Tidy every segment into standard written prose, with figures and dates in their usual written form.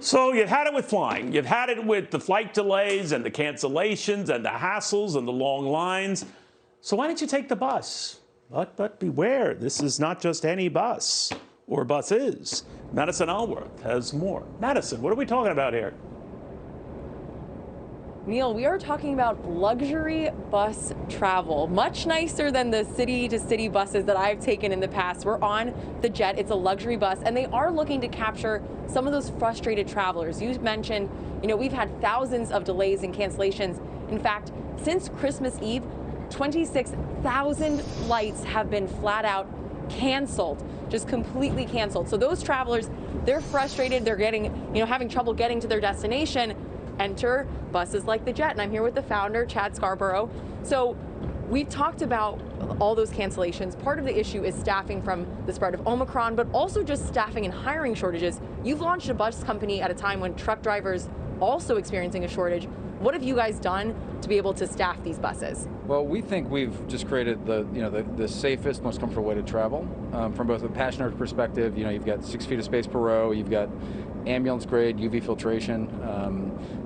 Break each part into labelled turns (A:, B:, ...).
A: So you've had it with flying. You've had it with the flight delays and the cancellations and the hassles and the long lines. So why didn't you take the bus? But beware, this is not just any bus or buses. Madison Alworth has more. Madison, what are we talking about here?
B: Neil, we are talking about luxury bus travel, much nicer than the city-to-city buses that I've taken in the past. We're on the Jet. It's a luxury bus, and they are looking to capture some of those frustrated travelers. You mentioned, we've had thousands of delays and cancellations. In fact, since Christmas Eve, 26,000 flights have been flat out canceled, just completely canceled. So those travelers, they're frustrated. They're having trouble getting to their destination. Enter buses like the Jet, and I'm here with the founder, Chad Scarborough. So we've talked about all those cancellations. Part of the issue is staffing from the spread of Omicron, but also just staffing and hiring shortages. You've launched a bus company at a time when truck drivers also experiencing a shortage. What have you guys done to be able to staff these buses?
C: Well, we think we've just created the safest, most comfortable way to travel. From both a passenger perspective, you've got 6 feet of space per row, you've got ambulance grade UV filtration.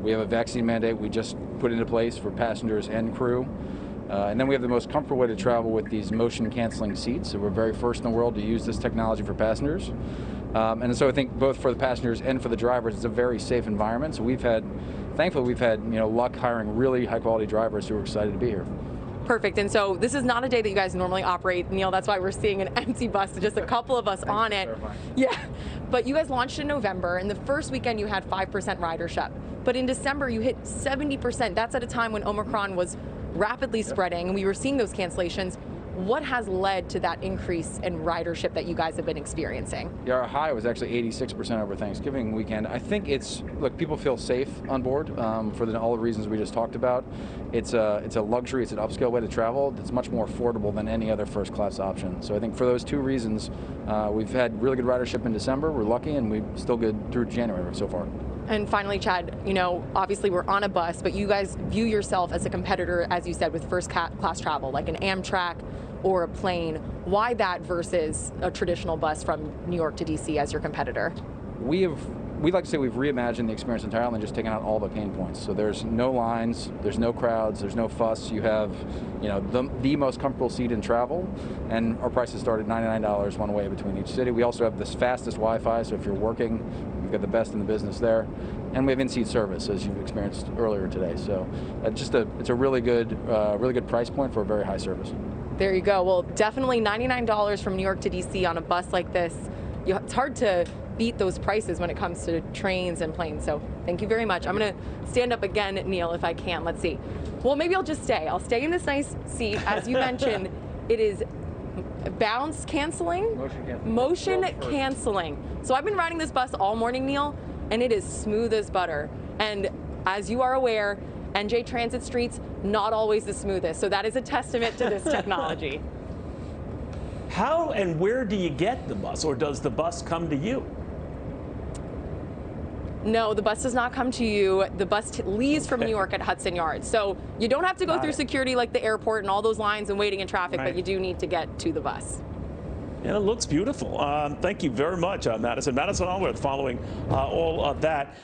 C: We have a vaccine mandate we just put into place for passengers and crew. And then we have the most comfortable way to travel with these motion canceling seats. So we're very first in the world to use this technology for passengers. And so I think both for the passengers and for the drivers, it's a very safe environment. So thankfully we've had luck hiring really high quality drivers who are excited to be here.
B: Perfect. And so this is not a day that you guys normally operate, Neil. That's why we're seeing an empty bus, just a couple of us on it. Yeah. But you guys launched in November, and the first weekend you had 5% ridership. But in December you hit 70%. That's at a time when Omicron was rapidly spreading and we were seeing those cancellations. What has led to that increase in ridership that you guys have been experiencing?
C: Yeah, our high was actually 86% over Thanksgiving weekend. I think people feel safe on board for all the reasons we just talked about. It's a luxury, it's an upscale way to travel. It's much more affordable than any other first class option. So I think for those two reasons, we've had really good ridership in December. We're lucky, and we're still good through January so far.
B: And finally, Chad, obviously we're on a bus, but you guys view yourself as a competitor, as you said, with first class travel, like an Amtrak or a plane. Why that versus a traditional bus from New York to DC as your competitor?
C: We like to say we've reimagined the experience entirely and just taken out all the pain points. So there's no lines, there's no crowds, there's no fuss. You have, the most comfortable seat in travel, and our prices start at $99 one way between each city. We also have the fastest Wi-Fi, so if you're working, we've got the best in the business there. And we have in-seat service, as you've experienced earlier today. So it's a really good price point for a very high service.
B: There you go. Well, definitely $99 from New York to DC on a bus like this. It's hard to beat those prices when it comes to trains and planes. So thank you very much. I'm going to stand up again, Neil, if I can. Let's see. Well, maybe I'll just stay. I'll stay in this nice seat. As you mentioned, it is bounce canceling? Motion canceling. So I've been riding this bus all morning, Neil, and it is smooth as butter. And as you are aware, NJ Transit streets, not always the smoothest. So that is a testament to this technology.
A: How and where do you get the bus, or does the bus come to you?
B: No, the bus does not come to you. The bus leaves from New York at Hudson Yards. So you don't have to go through security like the airport and all those lines and waiting in traffic, but you do need to get to the bus.
A: Yeah, it looks beautiful. Thank you very much, Madison. Madison Alworth following all of that.